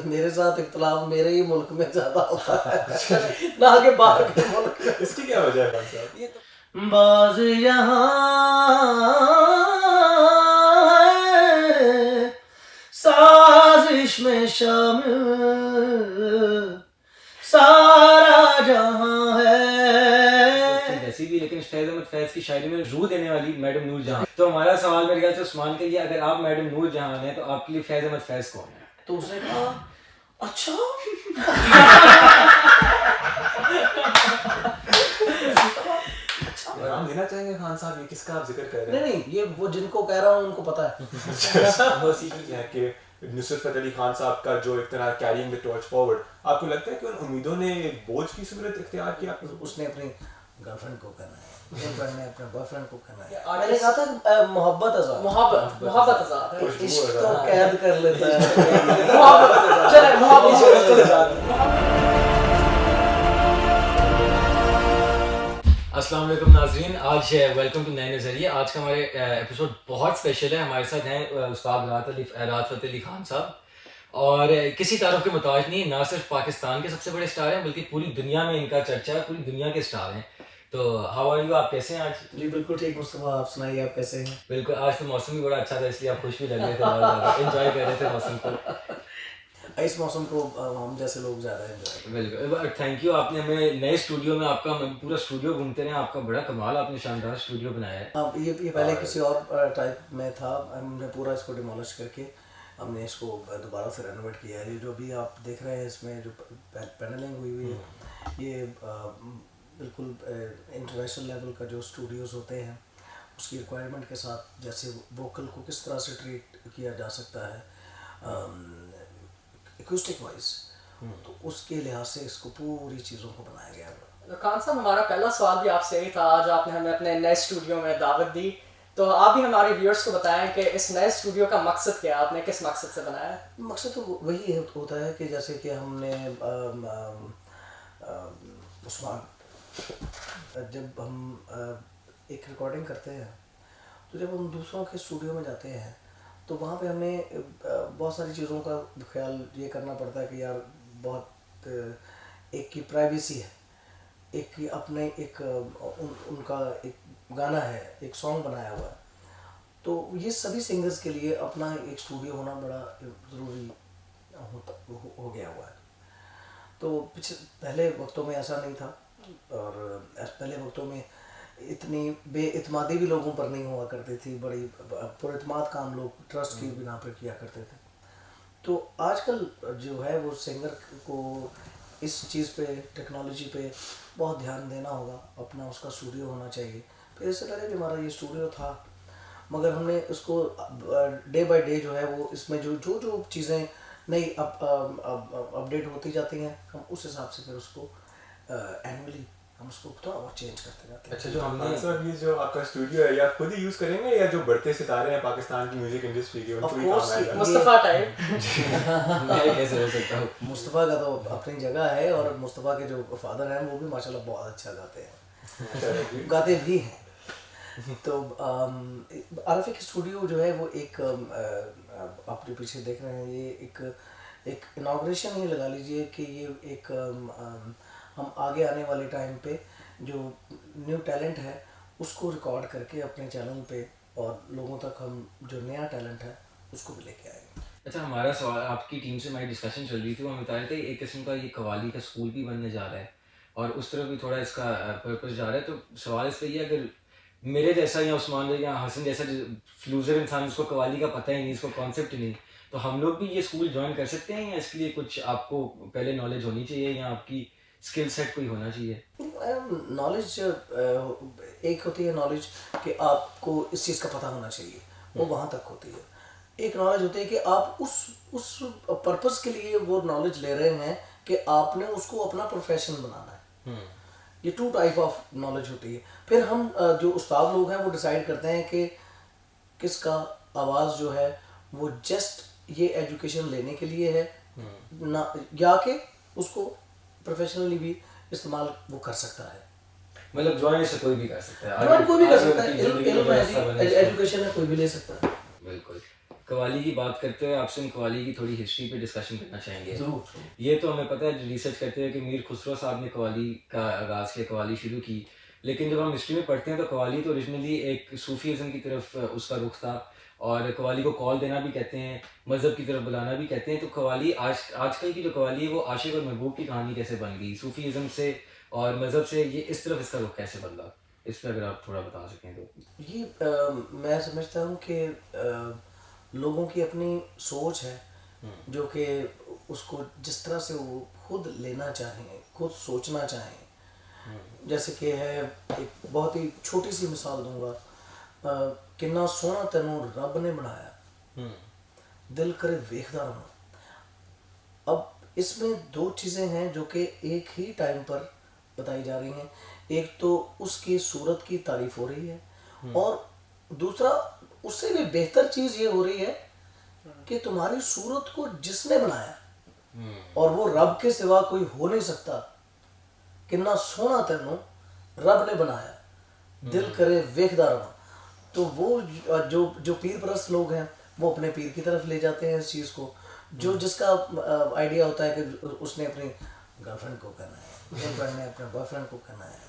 मेरे साथ इख्तलाफ मेरे ही मुल्क में ज्यादा होता है ना कि बाहर के मुल्क में। इसकी क्या वजह है खान साहब? ये तो बाज यहाँ है, साजिश में शामिल सारा जहाँ है। वैसी भी, लेकिन फैज अहमद फैज की शायरी में रूह देने वाली मैडम नूर जहां। तो हमारा सवाल मेरे ख्याल से उस्मान के लिए, अगर आप मैडम नूर जहां हैं तो आपके लिए फैज अहमद फैज कौन है? तो उसने कहा अच्छा नाम देना चाहेंगे खान साहब, ये किसका आप जिक्र कर रहे हैं? नहीं ये वो जिनको कह रहा हूँ उनको पता है। वो सीधी है कि नुसरत फतेह अली खान साहब का जो एक तरह कैरिंग द टॉर्च फॉरवर्ड, आपको लगता है कि उन उम्मीदों ने बोझ की सूरत इख्तियार किया? उसने अपनी गर्लफ्रेंड को कहना है, गर्लफ्रेंड ने अपने बॉयफ्रेंड को कहना है। मैंने कहा था मोहब्बत आजाद, मोहब्बत आजाद है। इश्क तो कैद कर लेता है। चले मोहब्बत आजाद। अस्सलाम वालेकुम नाज़रीन, आज वेलकम टू नए नज़रिए। आज का हमारे एपिसोड बहुत स्पेशल है। हमारे साथ हैं उस्ताद राहत फ़तेह अली खान साहब, और किसी तारुफ के मुताज नहीं, ना सिर्फ पाकिस्तान के सबसे बड़े स्टार हैं बल्कि पूरी दुनिया में इनका चर्चा है, पूरी दुनिया के स्टार हैं। तो हाउ आर यू, आप कैसे हैं आज? जी बिल्कुल ठीक मुस्तफा, आप सुनाइए आप कैसे हैं? बिल्कुल, आज तो मौसम भी बड़ा अच्छा था इसलिए आप खुश भी लग रहे थे, बहुत ज़्यादा एंजॉय कर रहे थे मौसम को। इस मौसम को हम जैसे लोग ज़्यादा एंजॉय। बिल्कुल, थैंक यू। आपने हमें नए स्टूडियो में, आपका पूरा स्टूडियो घूमते रहे, आपका बड़ा कमाल, आपने शानदार स्टूडियो बनाया है। अब ये पहले किसी और टाइप में था, हमने पूरा इसको डिमोलिश करके हमने इसको दोबारा से रेनोवेट किया है। ये जो भी आप देख रहे हैं इसमें जो पैनलिंग हुई हुई है, ये बिल्कुल इंटरनेशनल लेवल का जो स्टूडियोज़ होते हैं उसकी रिक्वायरमेंट के साथ, जैसे वोकल को किस तरह से ट्रीट किया जा सकता है एक्यूस्टिक वाइज, तो उसके लिहाज से इसको पूरी चीज़ों को बनाया गया है। खान साहब, हमारा पहला सवाल भी आपसे यही था। आज आपने हमें अपने नए स्टूडियो में दावत दी, तो आप भी हमारे व्यूअर्स को बताएं कि इस नए स्टूडियो का मकसद क्या है, आपने किस मकसद से बनाया है? मकसद तो वही होता है कि जैसे कि हमने उस्मान, जब हम एक रिकॉर्डिंग करते हैं तो जब हम दूसरों के स्टूडियो में जाते हैं तो वहाँ पे हमें बहुत सारी चीज़ों का ख्याल ये करना पड़ता है कि यार बहुत एक की प्राइवेसी है, एक की अपने एक उनका एक गाना है, एक सॉन्ग बनाया हुआ है, तो ये सभी सिंगर्स के लिए अपना एक स्टूडियो होना बड़ा ज़रूरी हो गया हुआ है। तो पहले वक्तों में ऐसा नहीं था, और पहले वक्तों में इतनी बेइतमादी भी लोगों पर नहीं हुआ करती थी, बड़ी पुरइतमाद काम लोग ट्रस्ट की बिना पर किया करते थे। तो आजकल जो है वो सिंगर को इस चीज़ पे, टेक्नोलॉजी पे बहुत ध्यान देना होगा, अपना उसका स्टूडियो होना चाहिए। तो इससे पहले भी हमारा ये स्टूडियो था, मगर हमने उसको डे बाय डे जो है वो इसमें जो चीज़ें नई अपडेट होती जाती हैं, हम उस हिसाब से फिर उसको एनुअली हम उसको थोड़ा और चेंज करते जाते हैं। अच्छा, जो हमने सर ये जो आपका स्टूडियो है, या खुद ही यूज करेंगे या जो बढ़ते सितारे हैं पाकिस्तान की म्यूजिक इंडस्ट्री के, उनको भी काम आएगा? मुस्तफा टाइप मैं कैसे हो सकता हूँ? मुस्तफ़ा का तो अपनी जगह है, और मुस्तफ़ा के जो फादर हैं वो भी माशाल्लाह बहुत अच्छा गाते हैं, गाते भी हैं। तो आरफी के स्टूडियो जो है वो एक आप जो पीछे देख रहे हैं, ये एक इनॉग्रेशन ही लगा लीजिए कि ये एक हम आगे आने वाले टाइम पे जो न्यू टैलेंट है उसको रिकॉर्ड करके अपने चैनल पे और लोगों तक हम जो नया टैलेंट है उसको भी लेके आएंगे। अच्छा, हमारा सवाल, आपकी टीम से हमारी डिस्कशन चल रही थी, वो हम बता रहे थे एक किस्म का ये कवाली का स्कूल भी बनने जा रहा है और उस तरफ भी थोड़ा इसका पर्पस जा रहा है। तो सवाल इस पर ये, अगर मेरे जैसा या उस्मान या हसन जैसा फ्लूजर इंसान जिसको कवाली का पता ही नहीं, इसको कॉन्सेप्ट ही नहीं, तो हम लोग भी ये स्कूल ज्वाइन कर सकते हैं, या इसके लिए कुछ आपको पहले नॉलेज होनी चाहिए या आपकी स्किल सेट कोई होना चाहिए? नॉलेज एक होती है नॉलेज कि आपको इस चीज़ का पता होना चाहिए, वो वहाँ तक होती है। एक नॉलेज होती है कि आप उस पर्पस के लिए वो नॉलेज ले रहे हैं कि आपने उसको अपना प्रोफेशन बनाना है। ये टू टाइप ऑफ नॉलेज होती है। फिर हम जो उस्ताद लोग हैं वो डिसाइड करते हैं कि किसका आवाज़ जो है वो जस्ट ये एजुकेशन लेने के लिए है ना, या कि उसको प्रोफेशनली भी इस्तेमाल वो कर सकता है। मतलब ज्वाइन से कोई भी कर सकता है, ज्वाइन कोई भी कर सकता है, एजुकेशन है कोई भी ले सकता है। बिल्कुल। कव्वाली की बात करते हुए आपसे हम कव्वाली की थोड़ी हिस्ट्री पे डिस्कशन करना चाहेंगे। जरूर। ये तो हमें पता है, रिसर्च करते हैं कि मीर खुसरो साहब ने कव्वाली का आगाज़ किया, कव्वाली शुरू की। लेकिन जब हम हिस्ट्री में पढ़ते हैं तो कव्वाली तो ओरिजिनली एक सूफीज़म की तरफ उसका रुख था, और कव्वाली को कॉल देना भी कहते हैं, मज़हब की तरफ बुलाना भी कहते हैं। तो कव्वाली आजकल की जो कव्वाली है वो आशिक और महबूब की कहानी कैसे बन गई, सूफीज़म से और मज़हब से ये इस तरफ इसका रुख कैसे बदला, इस पर अगर आप थोड़ा बता सकें तो। ये मैं समझता हूँ कि लोगों की अपनी सोच है, जो कि उसको जिस तरह से वो खुद लेना चाहें, खुद सोचना चाहें। जैसे कि है, एक बहुत ही छोटी सी मिसाल दूंगा, किन्ना सोहना तेनू रब ने बनाया, दिल करे वेखदा रहना। अब इसमें दो चीज़ें हैं जो कि एक ही टाइम पर बताई जा रही हैं। एक तो उसकी सूरत की तारीफ हो रही है, और दूसरा उससे भी बेहतर चीज़ ये हो रही है कि तुम्हारी सूरत को जिसने बनाया, और वो रब के सिवा कोई हो नहीं सकता, किन्ना सोहना तेनू रब ने बनाया, दिल करे वेखदा रहना। तो वो जो जो पीर परस्त लोग हैं वो अपने पीर की तरफ ले जाते हैं इस चीज़ को। जो जिसका आइडिया होता है कि उसने अपनी गर्लफ्रेंड को करना है, गर्लफ्रेंड ने अपने बॉयफ्रेंड को करना है,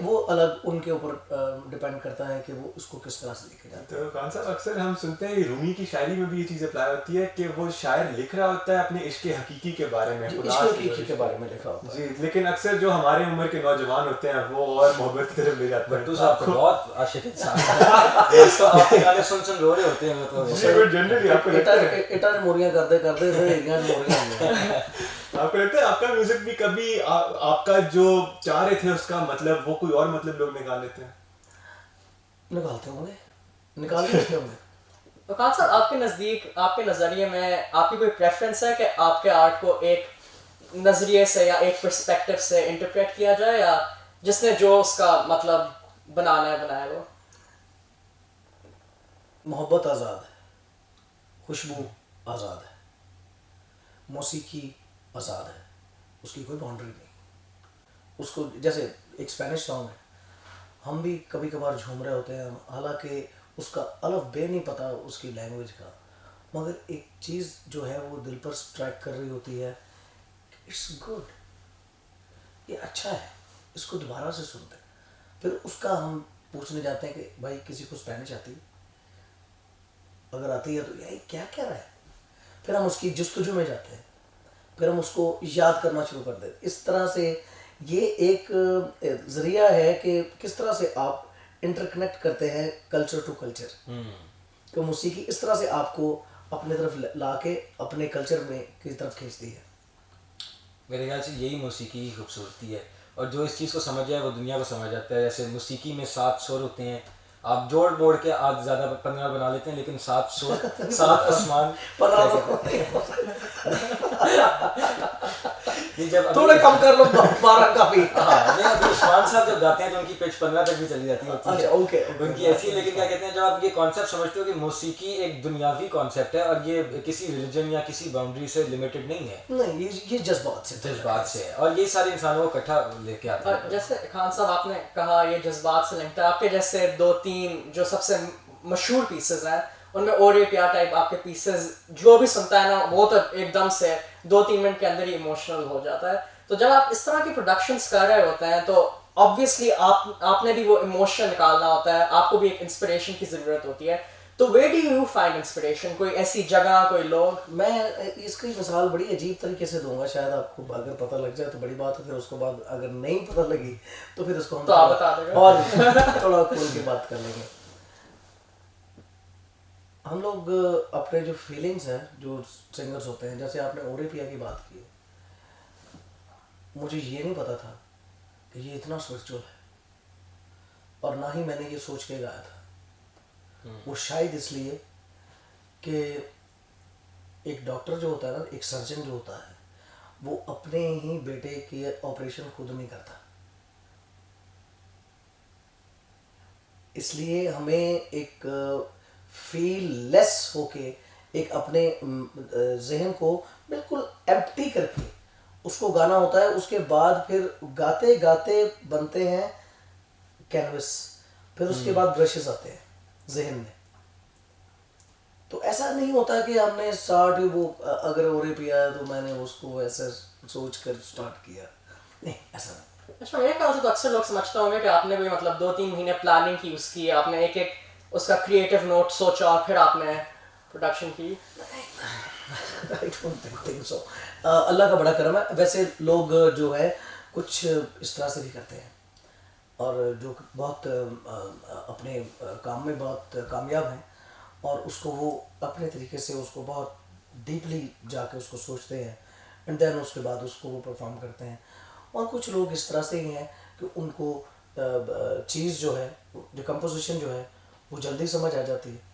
वो अलग उनके ऊपर डिपेंड करता है कि वो उसको किस तरह से लेके जाते हैं। तो खान साहब, अक्सर हम सुनते हैं रूमी की शायरी में भी ये चीज़ अप्लाई होती है कि वो शायर लिख रहा होता है अपने इश्क हकीकी के बारे में, खुदा इश्क के बारे में लिखा होता है जी। लेकिन अक्सर जो हमारे उम्र के नौजवान होते हैं वो और मोहब्बत की तरफ ले जाते हैं। भट्टू साहब तो बहुत आशिक इंसान हैं। तो आपके गाने सुन रो रहे होते हैं तो जी, वो जनरली आपको लगता है, इटा मोरियां करते करते फिर एरिया मोरियां होंगे। आपको लगता है आपका म्यूजिक भी कभी आपका जो चाह रहे थे उसका मतलब वो कोई और मतलब लोग निकाल लेते हैं? निकालते होंगे, निकाल ही लेते होंगे। तो खान साहब, आपके नज़दीक, आपके नज़रिए में आपकी कोई प्रेफरेंस है कि आपके आर्ट को एक नज़रिए से या एक पर्सपेक्टिव से इंटरप्रेट किया जाए, या जिसने जो उसका मतलब बनाना है बनाए वो? मोहब्बत आज़ाद है, खुशबू आज़ाद है, मौसीकी आज़ाद है, उसकी कोई बाउंड्री नहीं। उसको जैसे एक स्पेनिश सॉन्ग है, हम भी कभी कभार झूम रहे होते हैं, हालांकि उसका अलफ बे नहीं पता उसकी लैंग्वेज का, मगर एक चीज़ जो है वो दिल पर स्ट्राइक कर रही होती है, इट्स गुड, ये अच्छा है, इसको दोबारा से सुनते हैं। फिर उसका हम पूछने जाते हैं कि भाई किसी को स्पेनिश आती है? अगर आती है तो यही क्या कह रहा है, फिर हम उसकी जस्तजू में जाते हैं, फिर हम उसको याद करना शुरू कर देते। इस तरह से ये एक ज़रिया है कि किस तरह से आप इंटरकनेक्ट करते हैं कल्चर टू कल्चर। तो मौसीकी इस तरह से आपको अपने तरफ ला के अपने कल्चर में की तरफ खींचती है। मेरे ख्याल से यही मौसीकी की खूबसूरती है, और जो इस चीज़ को समझ जाए वो दुनिया को समझ जाता है। जैसे मौसीकी में 7 सुर होते हैं, आप जोड़ बोड़ के आज ज़्यादा 15 बना लेते हैं, लेकिन 7 सुर 7 आसमान जब थोड़े कम कर लो, 12 काफी। हाँ नहीं, अभी उस्मान साहब जब गाते हैं तो उनकी पिच 15 तक भी चली जाती होती है। अच्छा, ओके, उनकी ऐसी है। लेकिन क्या कहते हैं, जब आप ये कॉन्सेप्ट समझते हो कि मौसीकी एक दुनियावी कॉन्सेप्ट है और ये किसी रिलीजन या किसी बाउंड्री से लिमिटेड नहीं है, नहीं, ये जज्बात से जज्बात से है, और ये सारे इंसानों को इकट्ठा लेके आता है। जैसे खान साहब आपने कहा ये जज्बात से लिंक्ड है, आपके जैसे 2-3 जो सबसे मशहूर पीसेस हैं उनमें और ये प्यार टाइप आपके पीसेस जो भी सुनता है ना वो तो एकदम से 2-3 मिनट के अंदर ही इमोशनल हो जाता है। तो जब आप इस तरह की प्रोडक्शंस कर रहे होते हैं तो ऑब्वियसली आपने भी वो इमोशन निकालना होता है, आपको भी एक इंस्पिरेशन की ज़रूरत होती है। तो where do you find inspiration? कोई ऐसी जगह, कोई लोग? मैं इसकी मिसाल बड़ी अजीब तरीके से दूंगा, शायद आपको अगर पता लग जाए तो बड़ी बात है, फिर उसके बाद अगर नहीं पता लगी तो फिर उसको हम तो आप बता देंगे और थोड़ा खोल के बात कर लेंगे। हम लोग अपने जो फीलिंग्स हैं, जो सिंगर्स होते हैं, जैसे आपने ओरे पिया की बात की, मुझे ये नहीं पता था कि ये इतना स्पिरिचुअल है, और ना ही मैंने ये सोच के गाया था। वो शायद इसलिए कि एक डॉक्टर जो होता है ना, एक सर्जन जो होता है, वो अपने ही बेटे के ऑपरेशन खुद नहीं करता, इसलिए हमें एक फील लेस होके, एक अपने जहन को बिल्कुल एम्प्टी करके उसको गाना होता है। उसके बाद फिर गाते गाते बनते हैं कैनवस, फिर उसके बाद ब्रशेस आते हैं जहन में, तो ऐसा नहीं होता कि हमने स्टार्ट वो अगर ओरे पिया है तो मैंने उसको ऐसे सोच कर स्टार्ट किया, नहीं ऐसा नहीं। अच्छा, मेरे ख्याल से तो अक्सर लोग समझते होंगे कि आपने कोई मतलब 2-3 महीने प्लानिंग की उसकी, आपने एक एक उसका क्रिएटिव नोट सोचा और फिर आपने प्रोडक्शन की। I don't think so. अल्लाह का बड़ा करम है। वैसे लोग जो है कुछ इस तरह से भी करते हैं और जो बहुत अपने काम में बहुत कामयाब हैं और उसको वो अपने तरीके से उसको बहुत डीपली जाके उसको सोचते हैं एंड देन उसके बाद उसको वो परफॉर्म करते हैं। और कुछ लोग इस तरह से ही हैं कि उनको चीज़ जो है, जो कंपोजिशन जो है वो जल्दी समझ आ जाती है।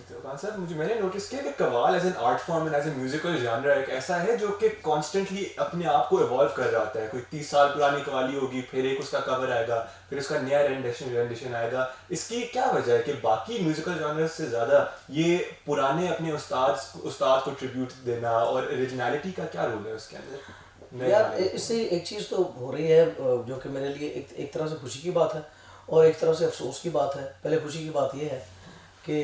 तो खान साहब मैंने नोटिस किया कि qawwal as an art form and as a musical genre एक ऐसा है जो कि कॉन्स्टेंटली अपने आप को इवॉल्व कर रहा होता है। कोई 30 साल पुरानी कव्वाली होगी, फिर एक उसका कवर आएगा, फिर उसका नया रेंडिशन आएगा। इसकी क्या वजह है कि बाकी म्यूजिकल जॉनर्स से ज़्यादा ये पुराने अपने उस्ताद को ट्रिब्यूट देना, और ओरिजिनलिटी का क्या रोल है उसके अंदर? यार इससे एक चीज़ तो हो रही है जो कि मेरे लिए एक तरह से खुशी की बात है और एक तरह से अफसोस की बात है। पहले खुशी की बात यह है कि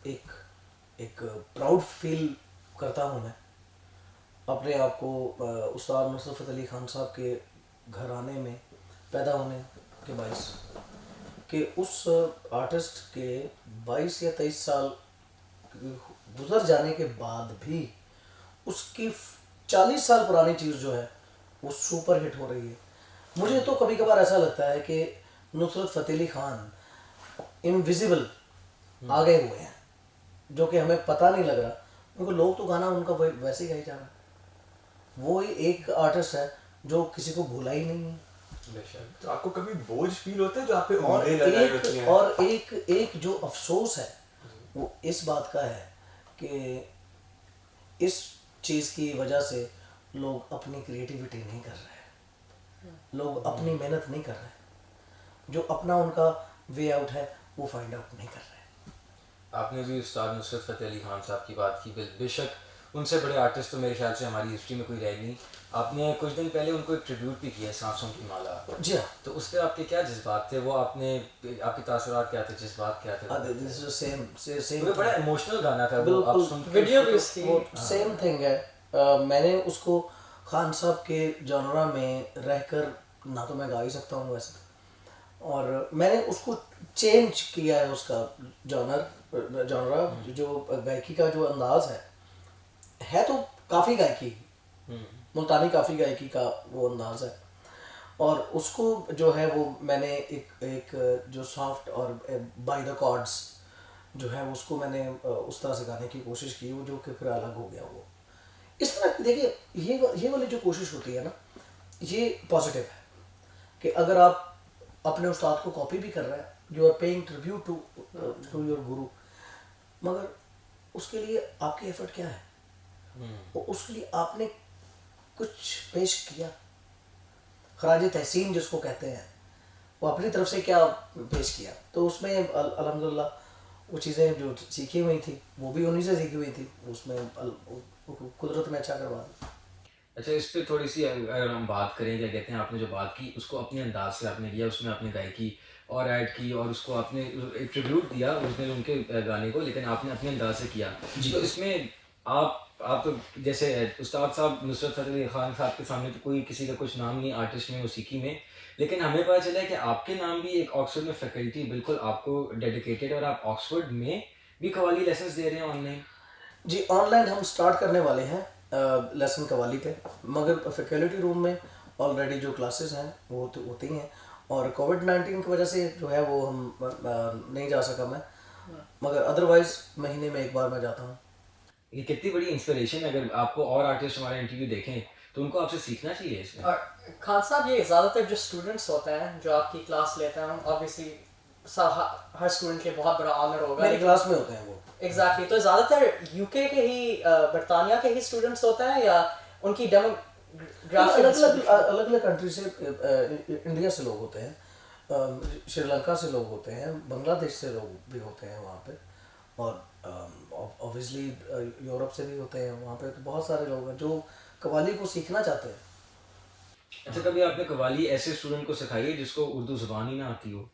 एक प्राउड फील करता हूँ मैं अपने आप को उस्ताद नुसरत फ़तेह अली खान साहब के घराने में पैदा होने के बायस, कि उस आर्टिस्ट के 22 या 23 साल गुजर जाने के बाद भी उसकी 40 साल पुरानी चीज़ जो है वो सुपर हिट हो रही है। मुझे तो कभी कभार ऐसा लगता है कि नुसरत फ़तेह अली खान इनविजिबल आगे हुए हैं जो कि हमें पता नहीं लग रहा, क्योंकि लोग तो गाना उनका वैसे ही गाई जा रहा है। वो ही एक आर्टिस्ट है जो किसी को भूला ही नहीं है। तो आपको कभी बोझ फील होता है जो आप पे और उम्मीदें लगाई होती हैं? एक जो अफसोस है वो इस बात का है कि इस चीज़ की वजह से लोग अपनी क्रिएटिविटी नहीं कर रहे हैं, लोग अपनी मेहनत नहीं कर रहे हैं, जो अपना उनका वे आउट है वो फाइंड आउट नहीं कर रहे हैं। आपने भी उस्ताद नुसरत फ़तेह अली खान साहब की बात की, बेशक उनसे बड़े आर्टिस्ट तो मेरे ख्याल से हमारी हिस्ट्री में कोई रह नहीं। आपने कुछ दिन पहले उनको एक ट्रिब्यूट भी किया है, सांसों की माला। जी हाँ, तो उस पर आपके क्या जज्बात थे? वो आपके तासुरात क्या थे, जज्बात क्या थे? दिस इज सेम वो बड़ा इमोशनल गाना था वो, बिल्कुल, आप सुन के वीडियो भी उसको- उसकी वो सेम थिंग है। मैंने उसको खान साहब के जॉनरा में रहकर ना तो मैं गा ही सकता हूँ वैसे, और मैंने उसको चेंज किया है उसका जॉनरा जो गायकी का जो अंदाज है तो काफ़ी गायकी, मुल्तानी काफ़ी गायकी का वो अंदाज है, और उसको जो है वो मैंने एक जो सॉफ्ट और बाय द कॉर्ड्स जो है उसको मैंने उस तरह से गाने की कोशिश की, वो जो कि फिर अलग हो गया। वो इस तरह देखिए, ये वाली जो कोशिश होती है ना, ये पॉजिटिव है कि अगर आप अपने उस्ताद को कॉपी भी कर रहे हैं, you are paying tribute to your guru, मगर उसके लिए आपकी एफर्ट क्या है? और उसके लिए आपने कुछ पेश किया, खराज तहसीन जिसको कहते हैं, वो अपनी तरफ से क्या पेश किया, तो उसमें अल्हम्दुलिल्लाह वो चीज़ें जो सीखी हुई थी वो भी उन्हीं से सीखी हुई थी, उसमें कुदरत में अच्छा करवा दी। अच्छा, इस पे थोड़ी सी अगर हम बात करें, क्या कहते हैं, आपने जो बात की उसको अपने अंदाज से आपने किया, उसमें आपने गायकी और ऐड की और उसको आपने एक ट्रिब्यूट दिया उसने उनके गाने को, लेकिन आपने अपने अंदाज से किया। तो इसमें आप तो जैसे उस्ताद साहब नुसरत फ़तेह अली खान साहब के सामने तो कोई किसी का कुछ नाम नहीं आर्टिस्ट में, मौसीकी में, लेकिन हमें पता चला है कि आपके नाम भी एक ऑक्सफोर्ड में फैकल्टी बिल्कुल आपको डेडिकेटेड, और आप ऑक्सफोर्ड में भी कव्वाली लेसन्स दे रहे हैं ऑनलाइन। जी, ऑनलाइन हम स्टार्ट करने वाले हैं लेसन कव्वाली पे, मगर फैकल्टी रूम में ऑलरेडी जो क्लासेस हैं वो तो होती हैं, और कोविड-19 की वजह से जो है वो हम नहीं जा सका मैं, मगर अदरवाइज महीने में एक बार मैं जाता हूँ। ये कितनी बड़ी इंस्पिरेशन है, अगर आपको और आर्टिस्ट हमारा इंटरव्यू देखें तो उनको आपसे सीखना चाहिए इसमें। और खान साहब, ये ज़्यादातर जो स्टूडेंट्स होते हैं जो आपकी क्लास लेते हैं, ऑब्वियसली हर स्टूडेंट के लिए बहुत बड़ा ऑनर होगा, मेरी क्लास में होते हैं वो। एग्जैक्टली तो ज़्यादातर यूके के ही बरतानिया के ही स्टूडेंट्स होते हैं या उनकी डेमोग्राफिक अलग अलग कंट्री से, इंडिया से लोग होते हैं, श्रीलंका से लोग होते हैं, बांग्लादेश से लोग भी होते हैं वहाँ पे, और ऑब्वियसली यूरोप से भी होते हैं वहाँ पे। तो बहुत सारे लोग हैं जो कव्वाली को सीखना चाहते हैं। अच्छा, कभी आपने कव्वाली ऐसे स्टूडेंट को सिखाई है जिसको उर्दू ज़ुबान ही ना आती हो?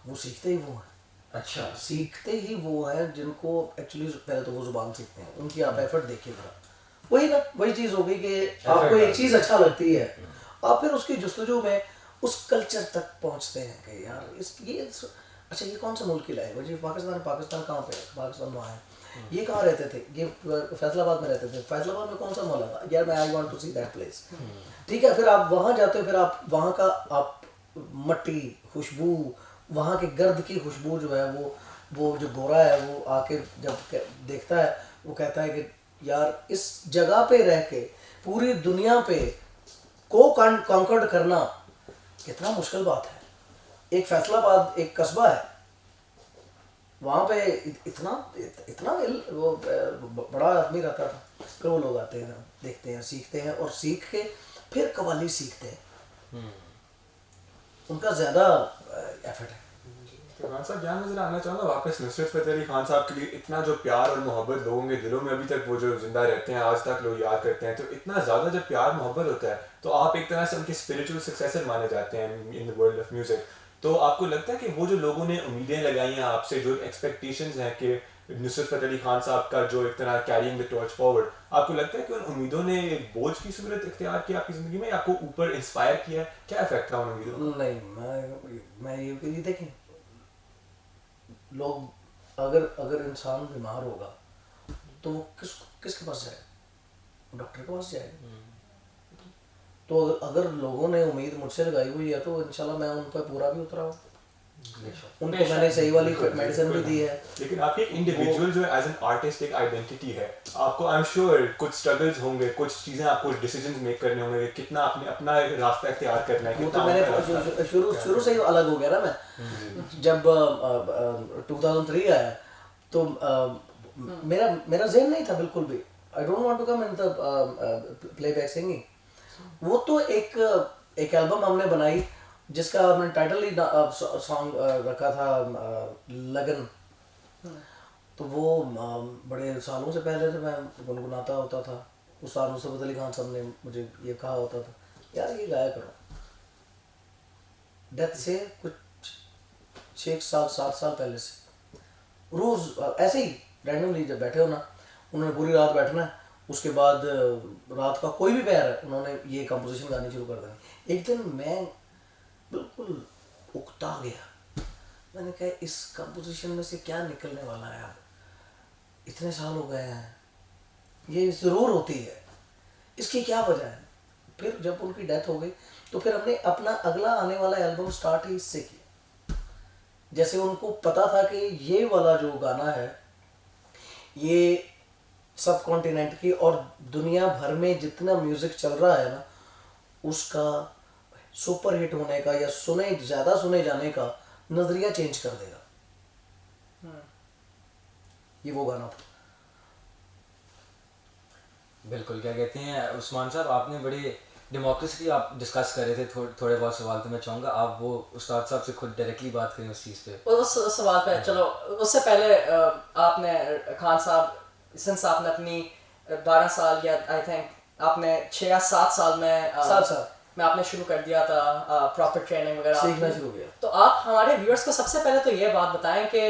वो सीखते ही वो हैं। अच्छा सीखते ही वो हैं जिनको एक्चुअली पहले तो वो जुबान सीखते हैं, उनकी आप एफर्ट देखिए जरा, वही ना वही चीज़ हो गई कि आपको एक चीज़ अच्छा लगती है, आप फिर उसकी जुस्तजू में उस कल्चर तक पहुंचते हैं कि यार अच्छा ये कौन सा मुल्क की लैंग्वेज, ये पाकिस्तान, पाकिस्तान कहाँ पे है, पाकिस्तान वहाँ है, ये कहाँ रहते थे, ये फैसलाबाद में रहते थे, फैसलाबाद में कौन सा मॉल है यार, मैं I want to see that place. ठीक है, फिर आप वहाँ जाते हो, फिर आप वहाँ का आप मट्टी खुशबू, वहाँ के गर्द की खुशबू जो है वो जो गोरा है वो आके जब देखता है वो कहता है कि यार इस जगह पे रह के पूरी दुनिया पे को कॉन्कर्ड करना कितना मुश्किल बात है। एक फैसलाबाद एक कस्बा है, वहाँ पे इतना वो बड़ा आदमी रहता था, फिर वो लोग आते हैं देखते हैं सीखते हैं और सीख के फिर कव्वाली सीखते हैं, उनका ज़्यादा एफर्ट है। तो खान साहब यहाँ नजर आना चाहूँगा वापस नुसरत फतेह अली खान साहब के लिए इतना जो प्यार और मोहब्बत लोगों के दिलों में अभी तक वो जो जिंदा रहते हैं, आज तक लोग याद करते हैं, तो इतना ज़्यादा जब प्यार मोहब्बत होता है तो आप एक तरह से उनके स्पिरिचुअल सक्सेसर माने जाते हैं in the world of music. तो आपको लगता है कि वो जो लोगों ने उम्मीदें लगाई हैं आपसे, जो एक्सपेक्टेशंस हैं कि नुसरत फतेह अली खान साहब का जो एक तरह कैरिंग द टॉर्च फॉरवर्ड, आपको लगता है कि उन उम्मीदों ने एक बोझ की सूरत इख्तियार की आपकी ज़िंदगी में, आपको ऊपर इंस्पायर किया है, क्या इफेक्ट था उन उम्मीदों का? नहीं, मैं ये देखें, लोग अगर इंसान बीमार होगा तो वो किसके पास जाएगा, डॉक्टर के पास जाएगा। तो अगर लोगों ने उम्मीद मुझसे लगाई हुई है तो इंशाल्लाह मैं उन पर पूरा भी उतरा हूँ, उनको मैंने सही वाली मेडिसिन भी दी है। लेकिन आपकी एक इंडिविजुअल जो एज एन आर्टिस्ट एक आइडेंटिटी है, आपको आई एम श्योर कुछ स्ट्रगल्स होंगे, कुछ चीज़ें आपको डिसीजंस मेक करने होंगे, कितना आपने अपना रास्ता इख्तियार करना है, वो कितना तो मैंने शुरू से ही अलग हो गया ना मैं, जब 2003 आया तो मेरा ज़हन नहीं था बिल्कुल भी, I don't want to come in the playback singing. वो तो एक एल्बम हमने बनाई जिसका हमने टाइटल ही सॉन्ग रखा था लगन। तो वो बड़े सालों से पहले से मैं गुनगुनाता होता था, उस्ताद नुसरत अली खान साहब ने मुझे ये कहा होता था यार ये गाया करो। डेथ से कुछ 6 साल 7 साल पहले से रोज़ ऐसे ही रैंडमली जब बैठे हो ना, उन्होंने पूरी रात बैठना है, उसके बाद रात का कोई भी पैर है उन्होंने ये कंपोजिशन गानी शुरू कर देनी। एक दिन मैं बिल्कुल उकता गया, मैंने कहा इस कंपोजिशन में से क्या निकलने वाला है, अब इतने साल हो गए हैं, ये ज़रूर होती है, इसकी क्या वजह है। फिर जब उनकी डेथ हो गई तो फिर हमने अपना अगला आने वाला एल्बम स्टार्ट ही इससे किया। जैसे उनको पता था कि ये वाला जो गाना है ये सब कॉन्टिनेंट की और दुनिया भर में जितना म्यूज़िक चल रहा है ना उसका सुपर हिट होने का या ज़्यादा सुने जाने का नज़रिया चेंज कर देगा। ये वो गाना था। बिल्कुल, क्या कहते हैं उस्मान साहब, आपने बड़ी डेमोक्रेसी आप डिस्कस कर रहे थे, थोड़े बहुत सवाल तो मैं चाहूँगा आप वो उस्ताद साहब से खुद डायरेक्टली बात करें उस चीज़ पे। उस सवाल पे चलो, उससे पहले आपने खान साहब, सिंस आपने अपनी 12 साल या आई थिंक आपने 6 या 7 साल में 7 साल में आपने शुरू कर दिया था प्रॉपर ट्रेनिंग वगैरह सीखना शुरू किया। तो आप हमारे व्यूअर्स को सबसे पहले तो ये बात बताएं कि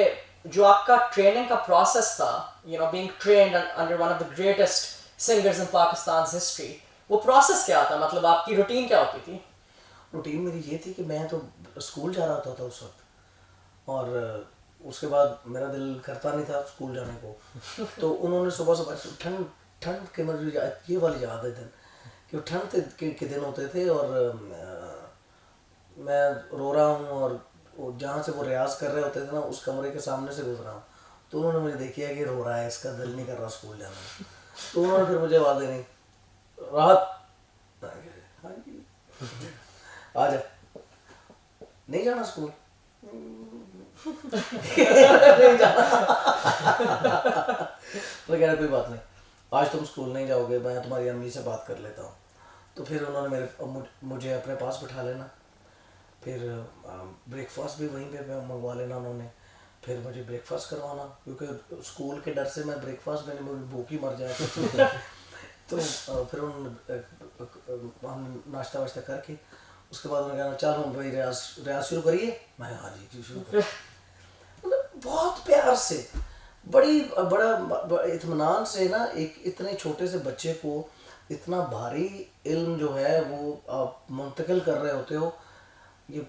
जो आपका ट्रेनिंग का प्रोसेस था, you know being trained under one of the greatest singers in Pakistan history, वो प्रोसेस क्या था, मतलब आपकी रूटीन क्या होती थी? रूटीन मेरी ये थी कि मैं तो स्कूल जा रहा था उस वक्त, और उसके बाद मेरा दिल करता नहीं था स्कूल जाने को। तो उन्होंने सुबह सुबह ठंड के मुझे ये वाली याद है दिन कि ठंड के दिन होते थे और मैं रो रहा हूँ और जहाँ से वो रियाज कर रहे होते थे ना उस कमरे के सामने से गुजरा हूँ, तो उन्होंने मुझे देखा कि रो रहा है, इसका दिल नहीं कर रहा स्कूल जाने में। तो उन्होंने फिर मुझे आवाज़ देनी, राहत आ जा, नहीं जाना स्कूल नहीं जाना। तो कह रहा कोई बात नहीं, आज तुम स्कूल नहीं जाओगे, मैं तुम्हारी अम्मी से बात कर लेता हूँ। तो फिर उन्होंने मुझे अपने पास बिठा लेना, फिर ब्रेकफास्ट भी वहीं पे मंगवा लेना उन्होंने, फिर मुझे ब्रेकफास्ट करवाना, क्योंकि स्कूल के डर से मैं ब्रेकफास्ट में मुझे भूख ही मर जाए। तो फिर हम नाश्ता वाश्ता करके उसके बाद उन्होंने कहा चल हम भाई रियाज शुरू करिए। मैं हाँ जी शुरू कर। मतलब बहुत प्यार से, बड़ा इत्मीनान से ना, एक इतने छोटे से बच्चे को इतना भारी इल्म जो है वो आप मुंतकिल कर रहे होते हो, ये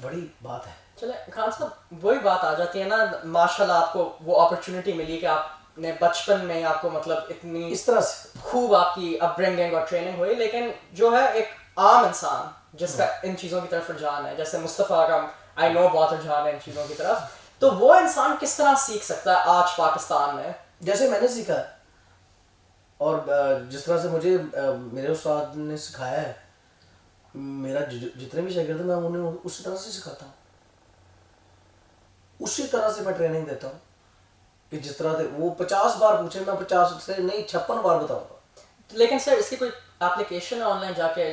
बड़ी बात है। चले खान साहब, वही बात आ जाती है ना, माशाल्लाह आपको वो अपॉर्चुनिटी मिली कि आपने बचपन में आपको मतलब इतनी इस तरह से खूब आपकी अपब्रिंगिंग और ट्रेनिंग हुई, लेकिन जो है एक आम इंसान जिसका इन चीज़ों की तरफ रुझान है, जैसे मुस्तफ़ा का आई नो बहुत रुझान है इन चीज़ों की तरफ, तो वो इंसान किस तरह सीख सकता है आज पाकिस्तान में? जैसे मैंने सीखा है, और जिस तरह से मुझे मेरे उस्ताद ने सिखाया है, मेरा जितने भी शागिर्द हैं मैं उन्हें उसी तरह से सिखाता हूँ, उसी तरह से मैं ट्रेनिंग देता हूँ कि जिस तरह से वो 50 बार पूछे मैं 50 से नहीं 56 बार बताऊंगा। लेकिन सर इसकी कोई एप्लीकेशन है ऑनलाइन जाके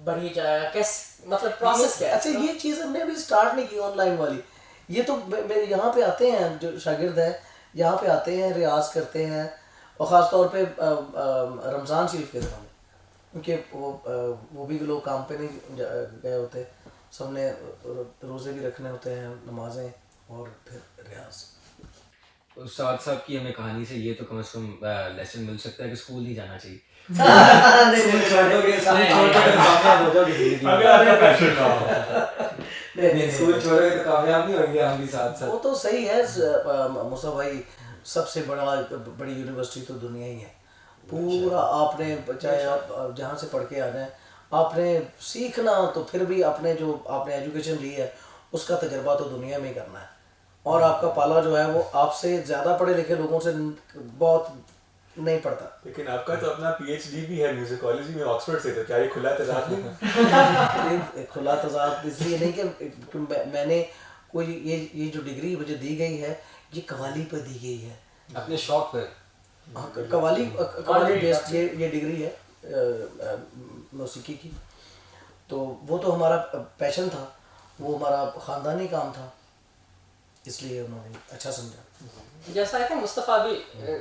भरी जाए, कैस मतलब प्रोसेस क्या है? अच्छा, ये चीज़ हमने अभी स्टार्ट नहीं की ऑनलाइन वाली। ये तो मेरे यहाँ पे आते हैं जो शागिर्द हैं, यहाँ पे आते हैं, रियाज करते हैं, और ख़ास तौर पे रमज़ान शरीफ के दिनों में, क्योंकि वो भी लोग काम पे नहीं गए होते, सबने रोज़े भी रखने होते हैं, नमाजें और फिर रियाज। उस्ताद साहब की हमें कहानी से ये तो कम से कम लेसन मिल सकता है कि स्कूल नहीं जाना चाहिए। नहीं, छोड़ोगे, स्कूल छोड़ोगे तो कामयाब हो जाओगे जिंदगी में। अगर आपका पैशन ना हो। नहीं, स्कूल छोड़ोगे तो कामयाब नहीं होंगे हम भी साथ साथ। वो तो सही है मुसा भाई, सबसे बड़ी यूनिवर्सिटी तो दुनिया ही है। पूरा आपने, चाहे आप जहाँ से पढ़ के आ जाए, आपने सीखना तो फिर भी अपने जो आपने एजुकेशन ली है उसका तजर्बा तो दुनिया में ही करना है, और आपका पाला जो है वो आपसे ज़्यादा पढ़े लिखे लोगों से बहुत नहीं पढ़ता। लेकिन आपका तो अपना पीएचडी भी है म्यूजिकोलॉजी में ऑक्सफोर्ड से, तो क्या ये खुला तजाद नहीं? नहीं, खुला तजाद इसलिए नहीं कि मैंने कोई ये जो डिग्री मुझे दी गई है ये कवाली पर दी गई है, अपने शौक पे। हाँ, कवाली बेस्ड ये डिग्री है मौसीकी की, तो वो तो हमारा पैशन था, वो हमारा ख़ानदानी काम था, इसलिए उन्होंने अच्छा समझा। जैसा है कि मुस्तफ़ा भी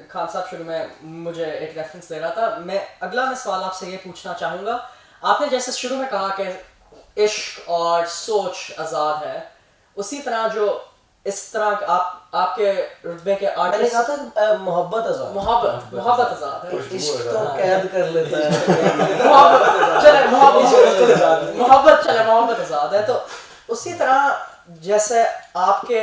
खान साहब शुरू में मुझे एक रेफरेंस दे रहा था, मैं अगला सवाल आपसे ये पूछना चाहूँगा, आपने जैसे शुरू में कहा कि इश्क और सोच आज़ाद है, उसी तरह जो इस तरह आपके रुतबे के मैंने आर्टिस्ट, कहा था मोहब्बत आज़ाद, मोहब्बत आज़ाद है, इश्क तो कैद कर लेता है। मोहब्बत आज़ाद है, तो उसी तरह जैसे आपके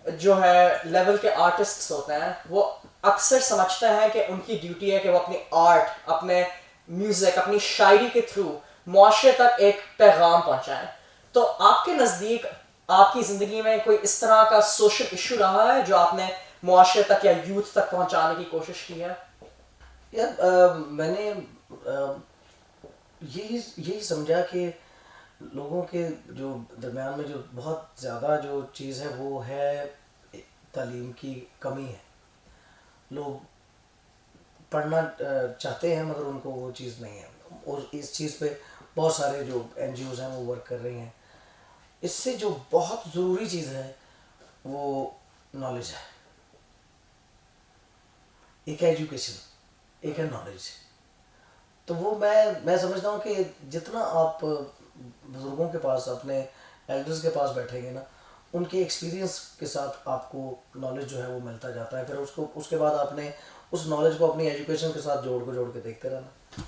जो है लेवल के आर्टिस्ट्स होते हैं वो अक्सर समझते हैं कि उनकी ड्यूटी है कि वो अपनी आर्ट, अपने म्यूज़िक, अपनी शायरी के थ्रू मुआशरे तक एक पैगाम पहुंचाएं, तो आपके नज़दीक आपकी ज़िंदगी में कोई इस तरह का सोशल इशू रहा है जो आपने मुआशरे तक या यूथ तक पहुंचाने की कोशिश की है? यार मैंने यही समझा कि लोगों के जो दरमियान में जो बहुत ज़्यादा जो चीज़ है वो है तालीम की कमी है। लोग पढ़ना चाहते हैं मगर उनको वो चीज़ नहीं है, और इस चीज़ पे बहुत सारे जो NGOs हैं वो वर्क कर रही हैं। इससे जो बहुत ज़रूरी चीज़ है वो नॉलेज है, एक है एजुकेशन, एक है नॉलेज। तो वो मैं समझता हूँ कि जितना आप बुज़ुर्गों के पास, अपने एल्डर्स के पास बैठेंगे ना, उनके एक्सपीरियंस के साथ आपको नॉलेज जो है वो मिलता जाता है, फिर उसके बाद आपने उस नॉलेज को अपनी एजुकेशन के साथ जोड़ के देखते रहना।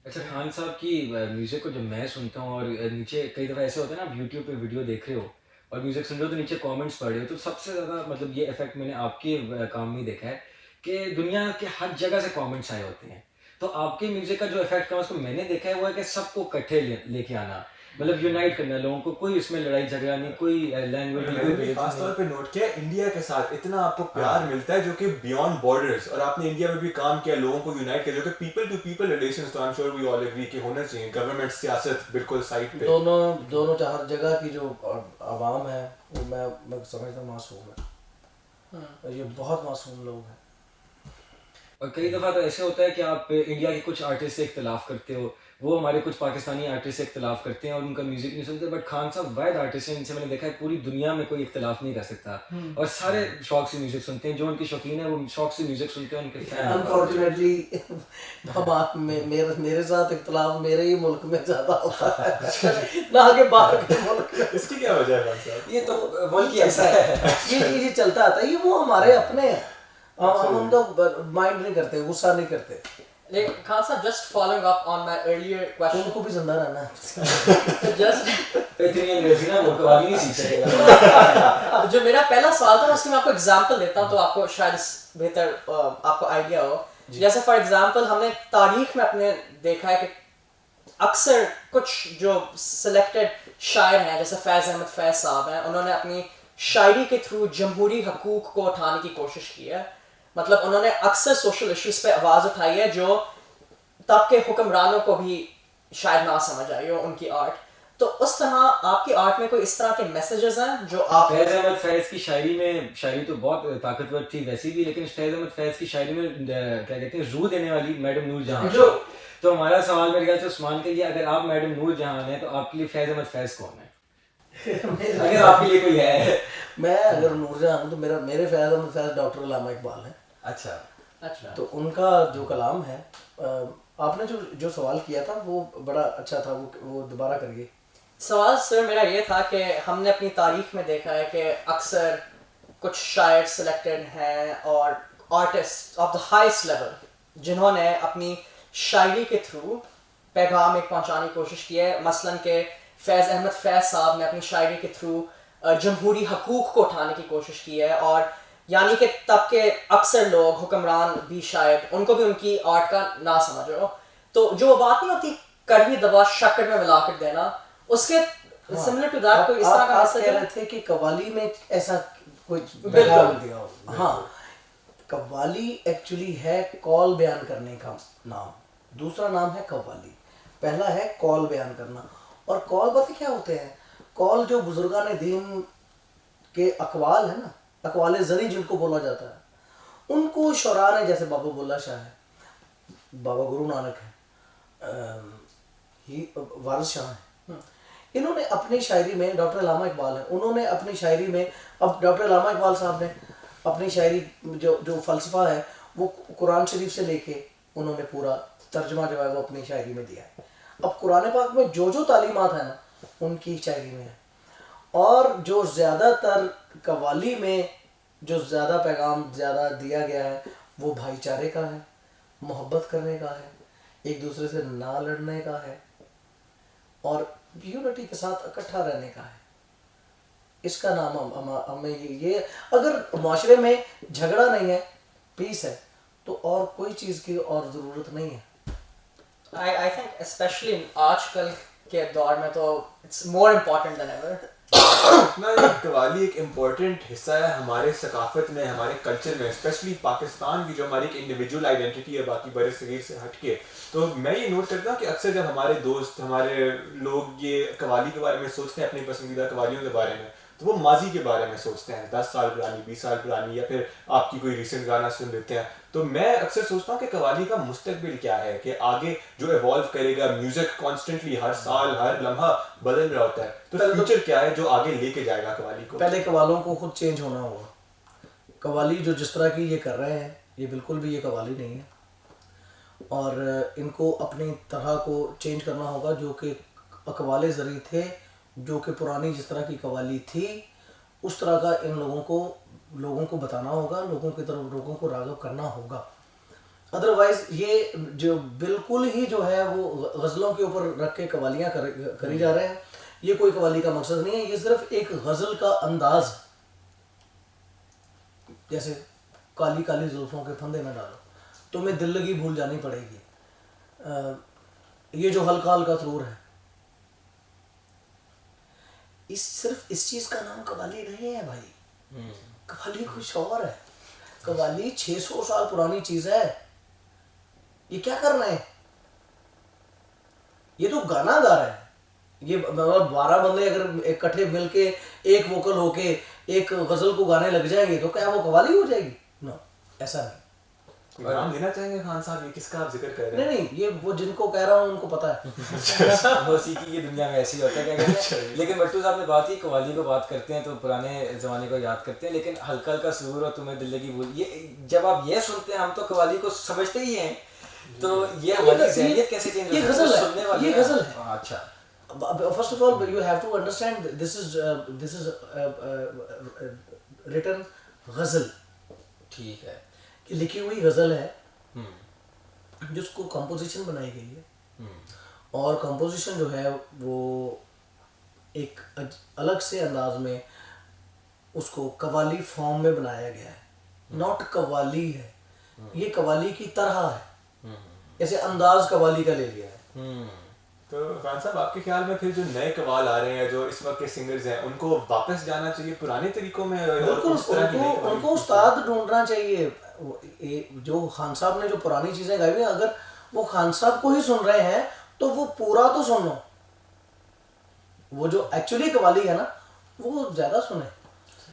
अच्छा, खान साहब की म्यूज़िक को जब मैं सुनता हूँ, और नीचे कई दफ़ा ऐसे होता है ना, आप यूट्यूब पे वीडियो देख रहे हो और म्यूज़िक सुन रहे हो तो नीचे कमेंट्स पढ़ रहे हो, तो सबसे ज़्यादा मतलब ये इफेक्ट मैंने आपके काम में देखा है कि दुनिया के हर जगह से कमेंट्स आए होते हैं। तो आपके म्यूज़िक का जो इफेक्ट उसको मैंने देखा है वो है कि सबको इकट्ठे लेके आना, मतलब यूनाइट करना लोगों को, कोई इसमें लड़ाई झगड़ा नहीं, कोई लैंग्वेज मैंने खास तौर पे नोट किया इंडिया के साथ इतना आपको प्यार मिलता है जो कि बियॉन्ड बॉर्डर्स, और आपने इंडिया में भी काम किया लोगों को यूनाइट किया, जो कि पीपल टू पीपल रिलेशंस, तो I am sure we all agree कि होना चाहिए। गवर्नमेंट सियासत बिल्कुल साइड पे, दोनों हर जगह की जो आवाम है वो मैं समझता हूँ मासूम है, ये बहुत मासूम लोग हैं। और कई दफ़ा तो ऐसे होता है कि आप इंडिया के कुछ आर्टिस्ट से इख्तलाफ करते हो, वो हमारे कुछ पाकिस्तानी आर्टिस्ट से इख्तलाफ करते हैं और उनका म्यूज़िक नहीं सुनते, बट खान साहब वाहिद आर्टिस्ट हैं जिनसे मैंने देखा है पूरी दुनिया में कोई इख्तलाफ नहीं कर सकता, और सारे शौक से म्यूज़िक सुनते हैं, जो उनके शौकीन है वो शौक से म्यूज़िक सुनते हैं, उनके फैन। अनफॉर्चुनेटली मेरे साथ इख्तलाफ मेरे ही मुल्क में ज़्यादा होता है ना कि बाहर के मुल्क में। इसकी क्या वजह है खान साहब? ये तो मुल्क ही ऐसा है। ये चलता आता है, ये वो हमारे अपने हैं, हम उनको माइंड नहीं करते, गुस्सा नहीं करते। लेकिन खान साहब, just following up on my earlier question, उनको भी जिंदा रहना है। जस्ट इतनी अंग्रेजी ना वो कवाली नहीं सीख सकेगा। जो मेरा पहला सवाल था उसकी मैं आपको एग्जांपल देता हूँ तो आपको शायद बेहतर आपको आइडिया हो। जैसे फॉर एग्जांपल हमने तारीख में अपने देखा है कि अक्सर कुछ जो सिलेक्टेड शायर हैं जैसे फैज़ अहमद फैज़ साहब हैं, उन्होंने अपनी शायरी के थ्रू जमहूरी हकूक को उठाने की कोशिश की है। मतलब उन्होंने अक्सर सोशल इश्यूज पे आवाज़ उठाई है जो तब के हुक्मरानों को भी शायद ना समझ आई हो उनकी आर्ट। तो उस तरह आपकी आर्ट में कोई इस तरह के मैसेजेस हैं जो आप फैज़ अहमद फैज़ की शायरी तो बहुत ताकतवर थी वैसी भी, लेकिन फैज़ अहमद फैज़ की शायरी में क्या कहते हैं रूह देने वाली मैडम नूर जहां। जो तो हमारा सवाल मेरे ख्याल से उस्मान के लिए, अगर आप मैडम नूर जहां हैं तो आपके लिए फैज़ अहमद फैज़ कौन है? अगर आपके लिए कोई है। मैं अगर नूरजहां हूँ तो मेरे फैज़ अहमद फैज़ डॉक्टर अल्लामा इकबाल हैं। अच्छा तो उनका जो कलाम है, आपने जो सवाल किया था वो बड़ा अच्छा था, वो दोबारा करिए। सवाल सर मेरा ये था कि हमने अपनी तारीख में देखा है कि अक्सर कुछ शायर सिलेक्टेड हैं और artist of the highest level जिन्होंने अपनी शायरी के थ्रू पैगाम एक पहुंचाने की कोशिश की है। मसलन के फैज़ अहमद फैज़ साहब ने अपनी शायरी के थ्रू जमहूरी हकूक को उठाने की कोशिश की है, और यानी कि तब के अक्सर लोग हुक्मरान भी शायद उनको भी उनकी आर्ट का ना समझ हो। तो जो वो बात नहीं होती कड़वी दवा शक्कर में मिलाकर देना, उसके सिमिलर टू दैट कोई इस तरह का मैसेज कह रहे थे कि कव्वाली में ऐसा कोई बिल्कुल। पैगाम दिया हो। हाँ, कव्वाली एक्चुअली है कॉल बयान करने का नाम, दूसरा नाम है कव्वाली। पहला है कॉल बयान करना, और कॉल पता क्या होते हैं? कॉल जो बुजुर्गान दीन के अकवाल है ना, अकवाल ज़री जिनको बोला जाता है, उनको शुरा ने, जैसे बाबा बुल्ला शाह है, बाबा गुरु नानक है, वारिस शाह है, इन्होंने अपनी शायरी में, डॉक्टर अल्लामा इकबाल है, उन्होंने अपनी शायरी में, अब डॉक्टर अल्लामा इकबाल साहब ने अपनी शायरी जो फ़लसफ़ा है वो कुरान शरीफ से लेके उन्होंने पूरा तर्जमा जो है वो अपनी शायरी में दिया है। अब कुरान पाक में जो तालीमात है ना उनकी शायरी में है, और जो ज़्यादातर कव्वाली में जो ज़्यादा पैगाम ज़्यादा दिया गया है वो भाईचारे का है, मोहब्बत करने का है, एक दूसरे से ना लड़ने का है, और यूनिटी के साथ इकट्ठा रहने का है। इसका नाम हमें ये अगर माशरे में झगड़ा नहीं है, पीस है, तो और कोई चीज़ की और ज़रूरत नहीं है। I think especially आजकल के दौर में तो it's more important than ever। इतना ये कव्वाली एक इम्पोर्टेंट हिस्सा है हमारे सकाफत में, हमारे कल्चर में, स्पेशली पाकिस्तान की जो हमारी एक इंडिविजुअल आइडेंटिटी है बाकी बड़े सगीर से हटके। तो मैं ये नोट करता हूँ कि अक्सर जब हमारे दोस्त, हमारे लोग ये कव्वाली के बारे में सोचते हैं, अपनी पसंदीदा कव्वालियों के बारे में, तो वो माजी के बारे में सोचते हैं, 10 साल पुरानी, 20 साल पुरानी, या फिर आपकी कोई रिसेंट गाना सुन लेते हैं। तो मैं अक्सर सोचता हूँ कि कव्वाली का मुस्तकबिल क्या है, कि आगे जो इवॉल्व करेगा, म्यूजिक कॉन्स्टेंटली हर साल हर लम्हा बदल रहा होता है, तो फ्यूचर क्या है जो आगे लेके जाएगा कव्वाली को? पहले कव्वालों को खुद चेंज होना होगा। कव्वाली जो जिस तरह की ये कर रहे हैं, ये बिल्कुल भी ये कव्वाली नहीं है, और इनको अपनी तरह को चेंज करना होगा, जो कि कव्वाले ज़री थे, जो कि पुरानी जिस तरह की कव्वाली थी उस तरह का इन लोगों को बताना होगा, लोगों की तरफ लोगों को राग़िब करना होगा। अदरवाइज़ ये जो बिल्कुल ही जो है वो गज़लों के ऊपर रख के कव्वालियाँ करी जा रहे हैं, ये कोई कव्वाली का मकसद नहीं है, ये सिर्फ एक गज़ल का अंदाज़। जैसे काली काली जुल्फ़ों के फंदे न डालो, तुम्हें दिल लगी भूल जानी पड़ेगी, ये जो हल्का हल्का सुरूर है, सिर्फ इस चीज़ का नाम कव्वाली नहीं है भाई। कव्वाली कुछ और है। कव्वाली 600 साल पुरानी चीज़ है। ये क्या कर रहे हैं? ये तो गाना गा रहे हैं। ये 12 बंदे अगर इकट्ठे मिलके एक वोकल होके एक गज़ल को गाने लग जाएंगे तो क्या वो कव्वाली हो जाएगी? नो, ऐसा नहीं। नाम लेना चाहेंगे खान साहब, ये किसका आप जिक्र कर रहे नहीं हैं? नहीं, ये वो जिनको कह रहा हूँ उनको पता है। मौसीकी की दुनिया में ऐसे ही होता है, क्या कहते हैं। लेकिन बट्टू साहब ने बात की, कव्वाली को बात करते हैं तो पुराने ज़माने को याद करते हैं, लेकिन हल्का हल्का सुरूर और तुम्हें दिल की भूल, ये जब आप ये सुनते हैं, हम तो कव्वाली को समझते ही हैं, तो ये हमारी ज़हनियत कैसे चेंज ये होती है? गज़ल है, सुनने वाले ये हैं। गज़ल है। हाँ, अच्छा, First of all, you have to understand this is written गज़ल, ठीक है। कि लिखी हुई गज़ल है हम्म, जिसको कंपोजिशन बनाई गई है, और कंपोजिशन जो है वो एक अलग से अंदाज में उसको कव्वाली फॉर्म में बनाया गया है, नॉट कव्वाली है, ये कव्वाली की तरह है, जैसे अंदाज कव्वाली का ले लिया है। तो खान साहब, आपके ख्याल में फिर जो नए कवाल आ रहे हैं, जो इस वक्त के सिंगर्स हैं, उनको वापस जाना चाहिए पुराने तरीकों में, और बिल्कुल, उस तरह की नई कव्वाली? उनको उस्ताद ढूंढना चाहिए। जो खान साहब ने जो पुरानी चीज़ें गाई हुई हैं, अगर वो खान साहब को ही सुन रहे हैं तो वो पूरा तो सुन लो, वो जो एक्चुअली कव्वाली है ना वो ज़्यादा सुने।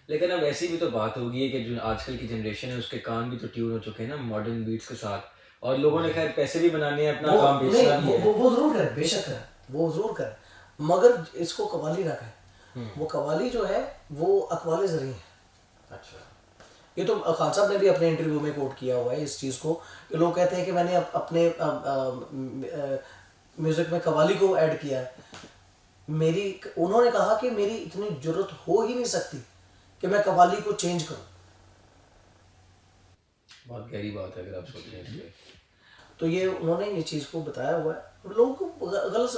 लेकिन अब ऐसी भी तो बात होगी है कि जो आजकल की जनरेशन है उसके कान भी तो ट्यून हो चुके हैं ना मॉडर्न बीट्स के साथ, और लोगों ने खैर पैसे भी बनाने हैं, अपना काम बेचना भी है। वो जरूर करे, बेशक है, वो जरूर करे, मगर इसको कव्वाली ना कहे। वो कव्वाली जो है वो अकवाले ज़रिए है। अच्छा, ये तो खान साहब ने भी अपने इंटरव्यू में कोट किया हुआ है इस चीज़ को, कि लोग कहते हैं कि मैंने अपने म्यूज़िक में कव्वाली को ऐड किया है। उन्होंने कहा कि मेरी इतनी जरूरत हो ही नहीं सकती कि मैं कव्वाली को चेंज करूं। बहुत गहरी बात है अगर आप सोच रहे हैं। तो ये उन्होंने ये चीज़ को बताया हुआ है, लोगों को गलत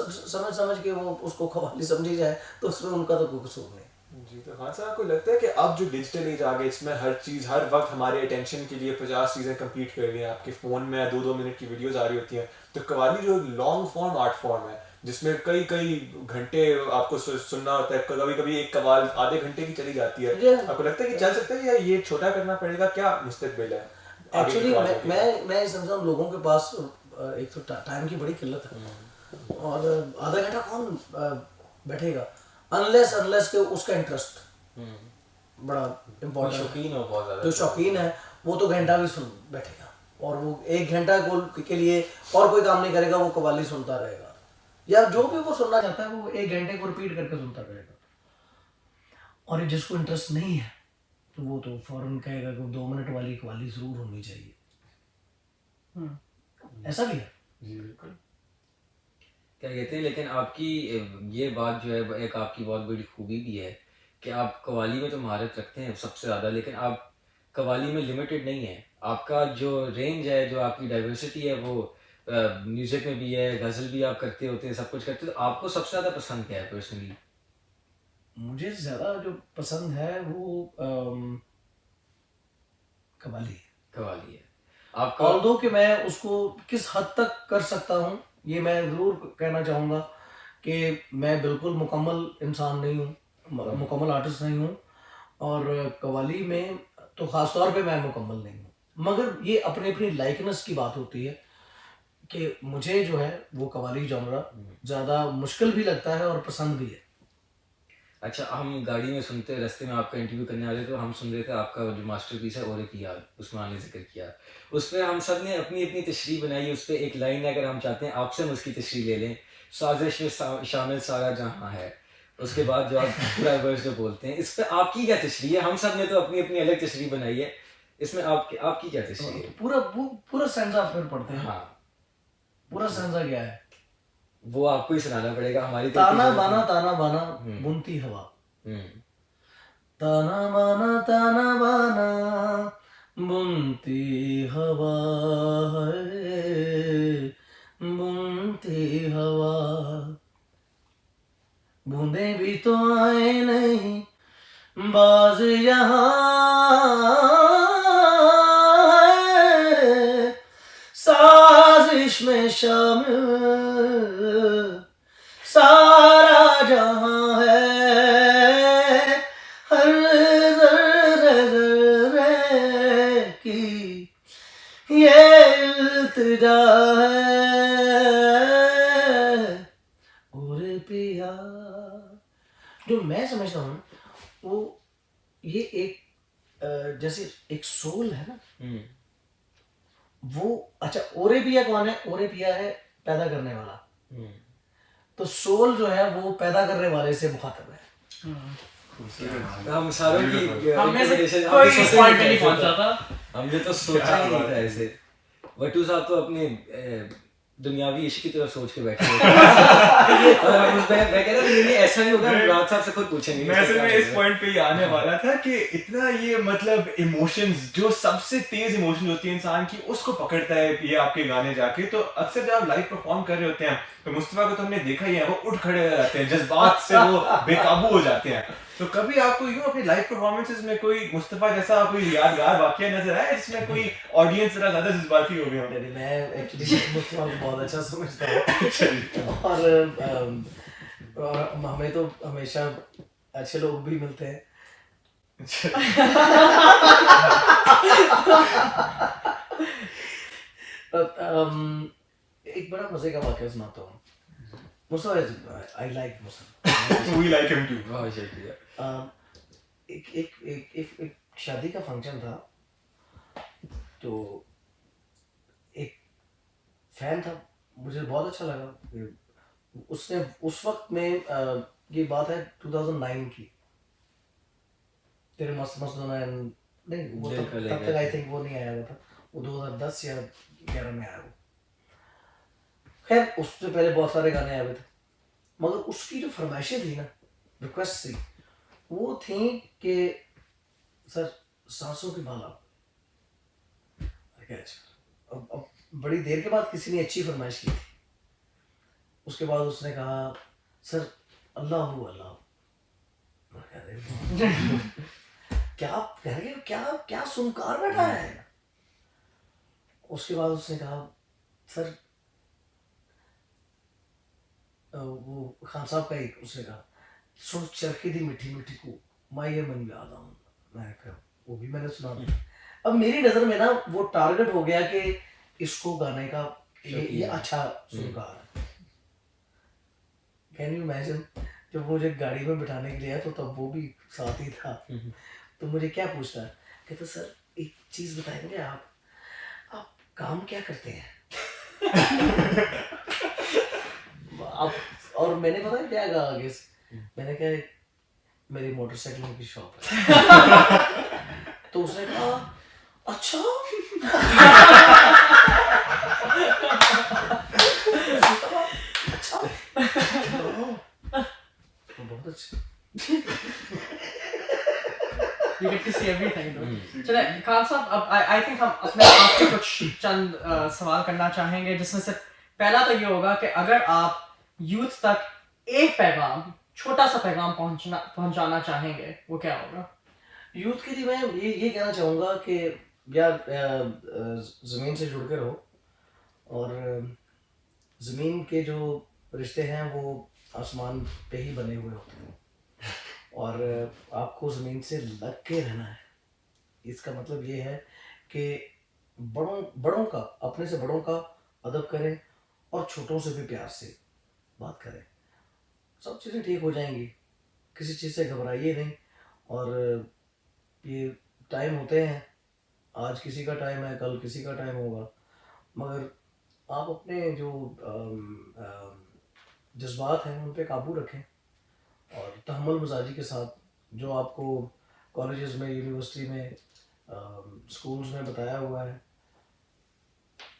समझ के वो उसको कव्वाली समझी जाए तो उसमें उनका तो कोई कसूर नहीं। जी, तो खान साहब, आपको लगता है कि अब जो डिजिटल एज आ गया, इसमें हर चीज़ हर वक्त हमारे अटेंशन के लिए 50 चीज़ें compete कर रही हैं, आपके फ़ोन में 2-2 मिनट की वीडियोस आ रही होती हैं, तो कव्वाली जो लॉन्ग फॉर्म आर्ट फॉर्म है, जिसमें कई कई घंटे आपको सुनना होता है, कभी कभी एक कव्वाल आधे घंटे की चली जाती है, आपको लगता है कि चल सकता है या ये छोटा करना पड़ेगा? क्या मुस्तकबिल है एक्चुअली मैं समझता हूँ लोगों के पास एक तो टाइम की बड़ी किल्लत है, और आधा घंटा कौन बैठेगा, अनलेस के उसका इंटरेस्ट बड़ा इम्पोर्टेंट, शौकीन हो बहुत ज़्यादा, जो शौकीन है वो तो घंटा भी सुन बैठेगा, और वो 1 घंटा के लिए और कोई काम नहीं करेगा, वो कव्वाली सुनता रहेगा, या जो भी वो सुनना चाहता है वो 1 घंटे को रिपीट करके सुनता रहेगा। और जिसको इंटरेस्ट नहीं है तो वो तो फौरन कहेगा कि 2 मिनट वाली कव्वाली जरूर होनी चाहिए। ऐसा भी है। जी बिल्कुल। क्या कहते हैं। लेकिन आपकी ये बात जो है एक आपकी बहुत बड़ी खूबी भी है कि आप कव्वाली में तो महारत रखते हैं सबसे ज़्यादा, लेकिन आप कव्वाली में लिमिटेड नहीं है, आपका जो रेंज है, जो आपकी डाइवर्सिटी है, वो म्यूज़िक में भी है, गज़ल भी आप करते होते हैं, सब कुछ करते हो। तो आपको सबसे ज़्यादा पसंद क्या है पर्सनली? मुझे ज़्यादा जो पसंद है वो कव्वाली है। कव्वाली है आपका। ऑल्दो कि मैं उसको किस हद तक कर सकता हूँ ये मैं ज़रूर कहना चाहूँगा कि मैं बिल्कुल मुकम्मल इंसान नहीं हूँ, मुकम्मल आर्टिस्ट नहीं हूँ, और कव्वाली में तो ख़ास तौर पे मैं मुकम्मल नहीं हूँ, मगर ये अपनी अपनी लाइकनेस की बात होती है कि मुझे जो है वो कव्वाली जॉनरा ज़्यादा मुश्किल भी लगता है और पसंद भी है। अच्छा, हम गाड़ी में सुनते रास्ते में आपका इंटरव्यू करने वाले थे, तो हम सुन रहे थे आपका जो मास्टरपीस है और एक याद, उसमें आपने जिक्र किया, उस पर हम सब ने अपनी अपनी तशरीह बनाई। उस पर एक लाइन है, अगर हम चाहते हैं आपसे हम उसकी तशरीह ले लें, साजिश में शामिल सारा जहाँ है, उसके बाद जो आप पूरा वर्स जो बोलते हैं, इस पर आपकी क्या तशरीह है? हम सब ने तो अपनी अपनी अलग तशरीह बनाई है, इसमें आपकी क्या तशरीह है? पूरा सेंसा फिर पढ़ते हैं। हाँ, पूरा सेंसा क्या है? वो आपको ही सुनाना पड़ेगा। हमारी तो ताना बाना बुनती हवा, ताना बाना बुनती हवा है, बुनती हवा, बूंदे भी तो आए नहीं बाज यहाँ, साजिश में शामिल सारा जहां है, हर ज़र्रे की ये इल्तिजा है, और पिया। जो मैं समझता हूँ वो ये एक जैसे एक सोल है ना, वो अच्छा ओरे पिया कौन है? ओरे पिया है पैदा करने वाला, तो सोल जो है वो पैदा करने वाले से मुखातब है। हम सारों की हम में से invitation- कोई हमने इस सोचा point ही पे नहीं था पहुंचा ऐसे था। हमने तो सोचा ही नहीं था ऐसे। वट्टू साहब तो अपने दुनियावी इश्क की तरफ सोच के बैठे हुए थे। और हम मैं कह रहा था नहीं ऐसा नहीं होगा, हम मुराद साहब से खुद पूछेंगे। मैं असल में इस पॉइंट पे ही आने वाला था कि इतना ये मतलब इमोशंस, जो सबसे तेज इमोशन होती है इंसान की, उसको पकड़ता है ये आपके गाने जाके। तो अक्सर जब आप लाइव परफॉर्म कर रहे होते हैं तो मुस्तफा को तो हमने देखा ही है, वो उठ खड़े हो जाते हैं, जज्बात से वो बेकाबू हो जाते हैं। तो कभी आपको यूं अपनी लाइव परफॉर्मेंसेस में कोई मुस्तफा जैसा कोई यादगार वाकया नजर आया जिसमें कोई ऑडियंस जरा ज्यादा जज्बाती हो गया? नहीं, मैं एक्चुअली मुस्तफा को बहुत अच्छा समझता हूँ और हमें तो हमेशा अच्छे लोग भी मिलते हैं। एक बड़ा मजे का वाकया सुनाता हूँ। Mustafa, I like Mustafa. We like him too. बहुत शुक्रिया। एक एक एक एक एक शादी का फंक्शन था, तो एक फैन था, मुझे बहुत अच्छा लगा। उसने उस वक्त में ये बात है 2009 की, तेरे मस्त मस्त होना नहीं, वो दिल तब का ले तक गए आई थे। थिंक वो नहीं आया हुआ था, वो 2010 या 11 में आया वो। खैर उससे पहले बहुत सारे गाने आए हुए थे, मगर उसकी जो फरमाइशें थी ना, रिक्वेस्ट थी, वो थी कि सर सांसों की माला। अब बड़ी देर के बाद किसी ने अच्छी फरमाइश की थी। उसके बाद उसने कहा सर अल्लाह अल्लाह। क्या कह रहे हो? क्या क्या सुनकार बैठा है। उसके बाद उसने कहा सर वो खान साहब का एक उसने कहा सुन चरखी दी मीठी मीठी को माये मन याद आऊं। मैं कहा वो भी मैंने सुना था। अब मेरी नजर में ना वो टारगेट हो गया कि इसको गाने का ये अच्छा सुनकार है। कैन यू इमेजिन, जब मुझे गाड़ी में बिठाने के लिए आया तो तब वो भी साथ ही था। तो मुझे क्या पूछता है, कहता सर एक चीज बताएंगे, आप काम क्या करते हैं? आप और मैंने पता है क्या कहा आगे से, मैंने कहा मेरी मोटरसाइकिलों की शॉप है। तो उसने कहा अच्छा। अच्छा तो बहुत अच्छा। You get to see everything, though. चले खान साहब, अब I think हम अपने आपसे कुछ चंद सवाल करना चाहेंगे, जिसमें से पहला तो ये होगा कि अगर आप यूथ तक एक पैगाम, छोटा सा पैगाम पहुंचाना चाहेंगे, वो क्या होगा? यूथ के लिए मैं ये कहना चाहूँगा कि यार ज़मीन से जुड़ के रहो, और ज़मीन के जो रिश्ते हैं वो आसमान पे ही बने हुए होते हैं, और आपको ज़मीन से लग के रहना है। इसका मतलब ये है कि बड़ों का, अपने से बड़ों का अदब करें और छोटों से भी प्यार से बात करें, सब चीज़ें ठीक हो जाएंगी। किसी चीज़ से घबराइए नहीं। और ये टाइम होते हैं, आज किसी का टाइम है, कल किसी का टाइम होगा, मगर आप अपने जो जज्बात हैं उन पे काबू रखें, और तहम्मुल मजाजी के साथ जो आपको कॉलेजेस में, यूनिवर्सिटी में, स्कूल्स में बताया हुआ है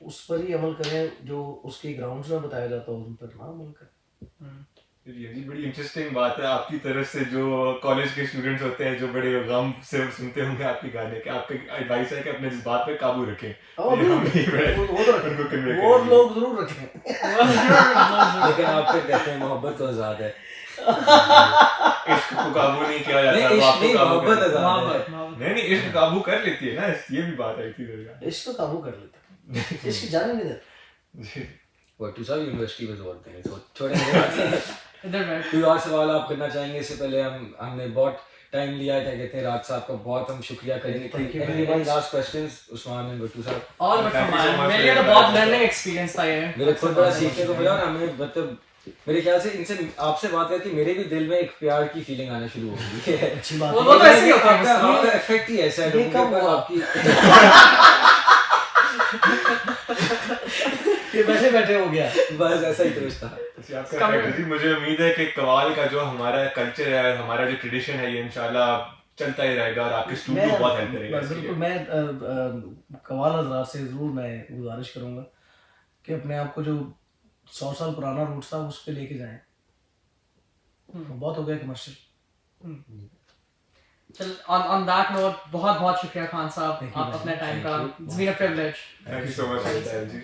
उस पर ही अमल करें। जो उसकी ग्राउंड्स में बताया जाता है उन पर ना अमल करें। ये बड़ी इंटरेस्टिंग बात है आपकी तरफ से, जो कॉलेज के स्टूडेंट्स होते हैं जो बड़े गम से सुनते होंगे आपके गाने के, आपका एडवाइस है कि अपने जज्बात पे काबू रखें। वो ये हम भी बड़े वो तो उनको convey वो करेंगे। लोग जरूर रखें। लेकिन आप फिर कहते हैं मोहब्बत तो आजाद है। इश्क को काबू नहीं किया जाता, नहीं, वो आपको नहीं, काबू मोहब्बत कर- आजाद है। नहीं इश्क काबू कर लेती है ना, ये भी बात आई थी दरगाह। इश्क तो काबू कर लेता है, इश्क जाने नहीं देता। जी। वट्टू साहब यूनिवर्सिटी में जोड़ते हैं, तो छोड़ेंगे। इधर बैठ। कोई और सवाल आप करना चाहेंगे? इससे पहले हमने बहुत टाइम लिया, क्या कहते हैं, राज साहब का बहुत हम शुक्रिया करेंगे। Thank you very much. Last questions Usman and Wattoo साहब? All but Thank you so for much मेरे for लिए तो your बहुत time. लर्निंग एक्सपीरियंस था ये। मेरे खुद बड़ा सीखने को मिला, और हमें मतलब मेरे ख्याल से इनसे आपसे बात करके मेरे भी दिल में एक प्यार की फीलिंग आना शुरू हो गई है। अच्छी बात वो है। तो ऐसे ही होता है आपका मुस्तफा। इफेक्ट ही ऐसा है ये लोगों के कब ऊपर हुआ? आपकी। कि बैठे बैठे हो गया। बस ऐसा ही कुछ था। जी, आपका फैक्टर जी, मुझे उम्मीद है कि कवाल का जो हमारा कल्चर है, हमारा जो ट्रेडिशन है, ये इंशाल्लाह चलता ही रहेगा और आपके स्टूडियो बहुत हेल्प करेगा इसके बिल्कुल, लिए। मैं कवाल हजरात से ज़रूर मैं गुजारिश करूँगा कि अपने आप को जो 100 साल पुराना रूट्स था उस पे लेके जाएं। बहुत हो गया कमर्शियल। चल on that note बहुत बहुत शुक्रिया खान साहब, आप अपने टाइम का, it's been a privilege. Thank you so much for your time ji.